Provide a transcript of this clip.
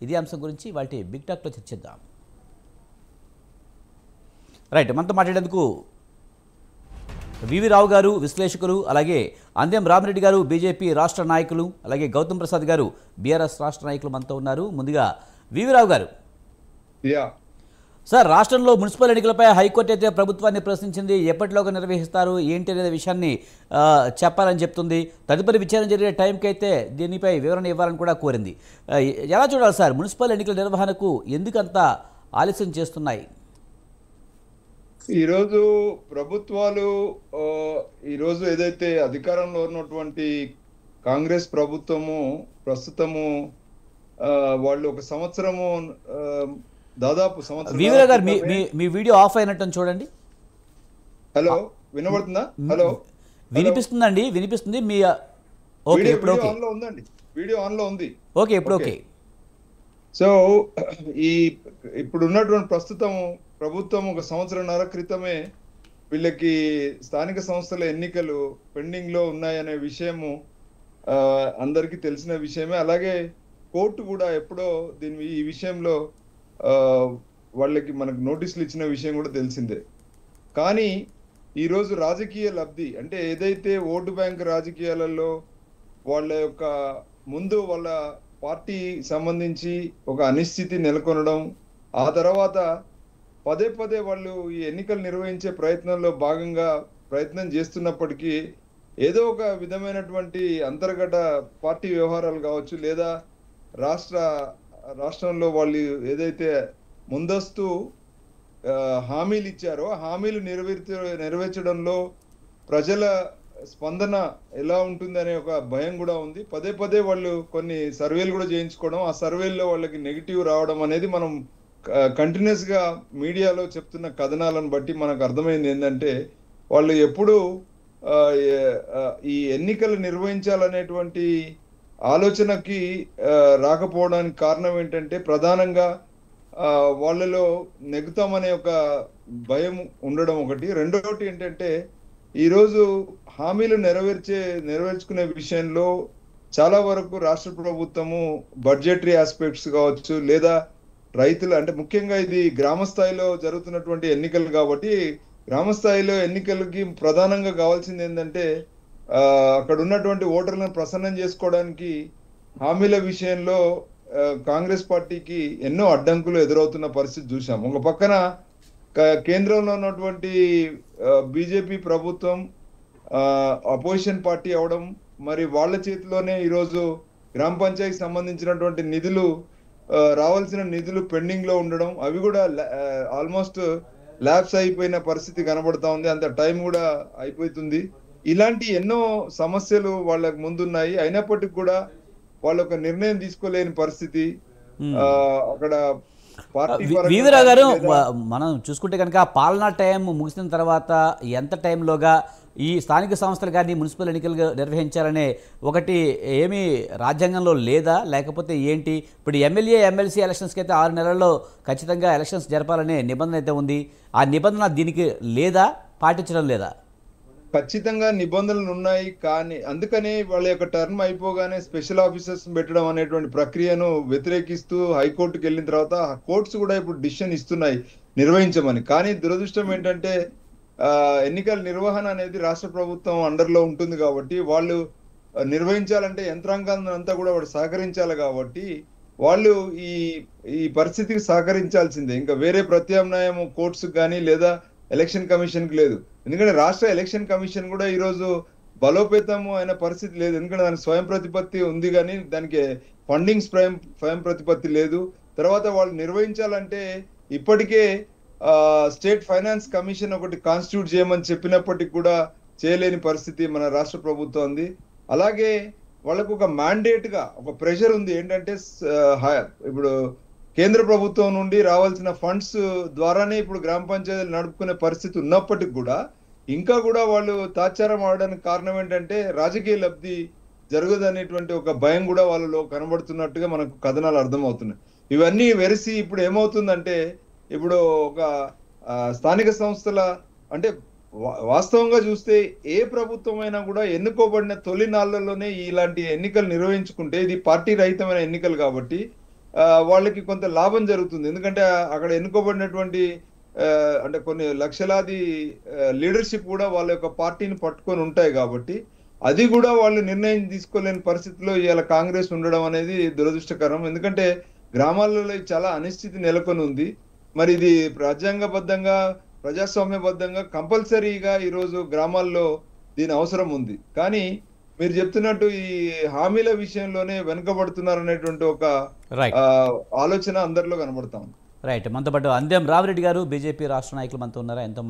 ఇదే అంశం గురించి వాటి బిగ్ టాక్లో చర్చిద్దాం. రైట్, మనతో మాట్లాడేందుకు వివి రావు గారు విశ్లేషకులు, అలాగే అందెం రామిరెడ్డి గారు బీజేపీ రాష్ట్ర నాయకులు, అలాగే గౌతమ్ ప్రసాద్ గారు బీఆర్ఎస్ రాష్ట్ర నాయకులు మనతో ఉన్నారు. ముందుగా వివి రావు గారు. సార్, రాష్ట్రంలో మున్సిపల్ ఎన్నికలపై హైకోర్టు అయితే ప్రభుత్వాన్ని ప్రశ్నించింది. ఎప్పటిలోగా నిర్వహిస్తారు ఏంటి అనే విషయాన్ని చెప్పాలని చెప్తుంది. తదుపరి విచారణ జరిగే టైంకి అయితే దీనిపై వివరణ ఇవ్వాలని కూడా కోరింది. ఎలా చూడాలి సార్, మున్సిపల్ ఎన్నికల నిర్వహణకు ఎందుకంత ఆలస్యం చేస్తున్నాయి? ఈరోజు ప్రభుత్వాలు ఈరోజు ఏదైతే అధికారంలో ఉన్నటువంటి కాంగ్రెస్ ప్రభుత్వము ప్రస్తుతము వాళ్ళు ఒక సంవత్సరము దాదాపు సంవత్సరం. వీవీరా గారు, మీ వీడియో ఆఫ్ అయినట్టు చూడండి. హలో, వినబడుతుందా? హలో, వినిపిస్తుందండి, వినిపిస్తుంది. మీ ఓకే, ఇప్పుడు ఓకే, ఆన్ లో ఉందండి, వీడియో ఆన్ లో ఉంది. ఓకే, ఇప్పుడు ఓకే. సో ఇప్పుడు ఉన్నటువంటి ప్రస్తుతం ప్రభుత్వం ఒక సంవత్సరంన్నర క్రితమే వీళ్ళకి స్థానిక సంస్థల ఎన్నికలు పెండింగ్ లో ఉన్నాయనే విషయము అందరికీ తెలిసిన విషయమే. అలాగే కోర్టు కూడా ఎప్పుడో ఈ విషయంలో వాళ్ళకి మనకు నోటీసులు ఇచ్చిన విషయం కూడా తెలిసిందే. కానీ ఈరోజు రాజకీయ లబ్ధి అంటే ఏదైతే ఓటు బ్యాంక్ రాజకీయాలలో వాళ్ళ యొక్క ముందు వాళ్ళ పార్టీ సంబంధించి ఒక అనిశ్చితి నెలకొనడం, ఆ తర్వాత పదే పదే వాళ్ళు ఈ ఎన్నికలు నిర్వహించే ప్రయత్నంలో భాగంగా ప్రయత్నం చేస్తున్నప్పటికీ ఏదో ఒక విధమైనటువంటి అంతర్గత పార్టీ వ్యవహారాలు కావచ్చు, లేదా రాష్ట్రంలో వాళ్ళు ఏదైతే ముందస్తు హామీలు ఇచ్చారో హామీలు నెరవేర్చడంలో ప్రజల స్పందన ఎలా ఉంటుంది అనే ఒక భయం కూడా ఉంది. పదే పదే వాళ్ళు కొన్ని సర్వేలు కూడా చేయించుకోవడం, ఆ సర్వేల్లో వాళ్ళకి నెగిటివ్ రావడం అనేది మనం కంటిన్యూస్ గా మీడియాలో చెప్తున్న కథనాలను బట్టి మనకు అర్థమైంది ఏంటంటే వాళ్ళు ఎప్పుడు ఈ ఎన్నికలు నిర్వహించాలనేటువంటి ఆలోచనకి రాకపోవడానికి కారణం ఏంటంటే ప్రధానంగా వాళ్ళలో నెగ్గుతామనే ఒక భయం ఉండడం ఒకటి. రెండోటి ఏంటంటే ఈరోజు హామీలు నెరవేర్చుకునే విషయంలో చాలా వరకు రాష్ట్ర ప్రభుత్వము బడ్జెటరీ ఆస్పెక్ట్స్ కావచ్చు, లేదా రైతులు అంటే ముఖ్యంగా ఇది గ్రామ స్థాయిలో జరుగుతున్నటువంటి ఎన్నికలు కాబట్టి గ్రామ స్థాయిలో ఎన్నికలకి ప్రధానంగా కావాల్సింది ఏంటంటే అక్కడ ఉన్నటువంటి ఓటర్లను ప్రసన్నం చేసుకోవడానికి హామీల విషయంలో కాంగ్రెస్ పార్టీకి ఎన్నో అడ్డంకులు ఎదురవుతున్న పరిస్థితి చూసాం. ఒక పక్కన కేంద్రంలో ఉన్నటువంటి బీజేపీ ప్రభుత్వం అపోజిషన్ పార్టీ అవడం, మరి వాళ్ళ చేతిలోనే ఈరోజు గ్రామ పంచాయతీకి సంబంధించినటువంటి నిధులు రావాల్సిన నిధులు పెండింగ్ లో ఉండడం, అవి కూడా ఆల్మోస్ట్ ల్యాబ్స్ అయిపోయిన పరిస్థితి కనబడతా ఉంది. అంత టైం కూడా అయిపోతుంది. ఇలాంటి ఎన్నో సమస్యలు వాళ్ళకు ముందున్నాయి. అయినప్పటికీ కూడా వాళ్ళు ఒక నిర్ణయం తీసుకోలేని పరిస్థితి అక్కడ. వీవీరా గారు, మనం చూసుకుంటే కనుక పాలనా టైం ముగిసిన తర్వాత ఎంత టైంలోగా ఈ స్థానిక సంస్థలు కానీ మున్సిపల్ ఎన్నికలు నిర్వహించాలనే ఒకటి ఏమీ రాజ్యాంగంలో లేదా, లేకపోతే ఏంటి? ఇప్పుడు ఎమ్మెల్యే ఎమ్మెల్సీ ఎలక్షన్స్కి అయితే 6 నెలల్లో ఖచ్చితంగా ఎలక్షన్స్ జరపాలనే నిబంధన అయితే ఉంది. ఆ నిబంధన దీనికి లేదా, పాటించడం లేదా? ఖచ్చితంగా నిబంధనలు ఉన్నాయి. కానీ అందుకనే వాళ్ళ యొక్క టర్మ్ అయిపోగానే స్పెషల్ ఆఫీసర్స్ పెట్టడం అనేటువంటి ప్రక్రియను వ్యతిరేకిస్తూ హైకోర్టుకి వెళ్ళిన తర్వాత కోర్ట్స్ కూడా ఇప్పుడు డిసిషన్ ఇస్తున్నాయి నిర్వహించమని. కానీ దురదృష్టం ఏంటంటే ఎన్నికల నిర్వహణ అనేది రాష్ట్ర ప్రభుత్వం అండర్లో ఉంటుంది కాబట్టి వాళ్ళు నిర్వహించాలంటే యంత్రాంగాన్ని అంతా కూడా వాడు సహకరించాలి కాబట్టి వాళ్ళు ఈ పరిస్థితికి సహకరించాల్సిందే. ఇంకా వేరే ప్రత్యామ్నాయం కోర్ట్స్ కానీ లేదా ఎలక్షన్ కమిషన్ కి లేదు. ఎందుకంటే రాష్ట్ర ఎలక్షన్ కమిషన్ కూడా ఈరోజు బలోపేతము అయిన పరిస్థితి లేదు. ఎందుకంటే దానికి స్వయం ప్రతిపత్తి ఉంది కానీ దానికి ఫండింగ్ స్వయం ప్రతిపత్తి లేదు. తర్వాత వాళ్ళు నిర్వహించాలంటే ఇప్పటికే స్టేట్ ఫైనాన్స్ కమిషన్ ఒకటి కాన్స్టిట్యూట్ చేయమని చెప్పినప్పటికీ కూడా చేయలేని పరిస్థితి మన రాష్ట్ర ప్రభుత్వం ఉంది. అలాగే వాళ్ళకు ఒక మ్యాండేట్ గా ఒక ప్రెషర్ ఉంది ఏంటంటే ఇప్పుడు కేంద్ర ప్రభుత్వం నుండి రావాల్సిన ఫండ్స్ ద్వారానే ఇప్పుడు గ్రామ పంచాయతీలు నడుపుకునే పరిస్థితి ఉన్నప్పటికీ కూడా ఇంకా కూడా వాళ్ళు తాత్సారం ఆడడానికి కారణం ఏంటంటే రాజకీయ లబ్ధి జరగదనేటువంటి ఒక భయం కూడా వాళ్ళలో కనబడుతున్నట్టుగా మనకు కథనాలు అర్థమవుతున్నాయి. ఇవన్నీ వెరిసి ఇప్పుడు ఏమవుతుందంటే ఇప్పుడు ఒక స్థానిక సంస్థల అంటే వాస్తవంగా చూస్తే ఏ ప్రభుత్వం అయినా కూడా ఎన్నుకోబడిన తొలి నాళ్లలోనే ఇలాంటి ఎన్నికలు నిర్వహించుకుంటే ఇది పార్టీ రహితమైన ఎన్నికలు కాబట్టి వాళ్ళకి కొంత లాభం జరుగుతుంది. ఎందుకంటే అక్కడ ఎన్నుకోబడినటువంటి అంటే కొన్ని లక్షలాది లీడర్షిప్ కూడా వాళ్ళ యొక్క పార్టీని పట్టుకొని ఉంటాయి కాబట్టి అది కూడా వాళ్ళు నిర్ణయం తీసుకోలేని పరిస్థితిలో ఇవాళ కాంగ్రెస్ ఉండడం అనేది దురదృష్టకరం. ఎందుకంటే గ్రామాలలో చాలా అనిశ్చితి నెలకొని ఉంది. మరి ఇది రాజ్యాంగబద్ధంగా ప్రజాస్వామ్యబద్ధంగా కంపల్సరీగా ఈరోజు గ్రామాల్లో దీని అవసరం ఉంది. కానీ మీరు చెప్తున్నట్టు ఈ హామీల విషయంలోనే వెనుకబడుతున్నారు అనేటువంటి ఒక ఆలోచన అందరిలో కనబడతా ఉంది. రైట్. మనతో పాటు అంద్యం రామిరెడ్డి గారు, బీజేపీ రాష్ట్ర నాయకులు మనతో ఉన్నారా? ఎంతో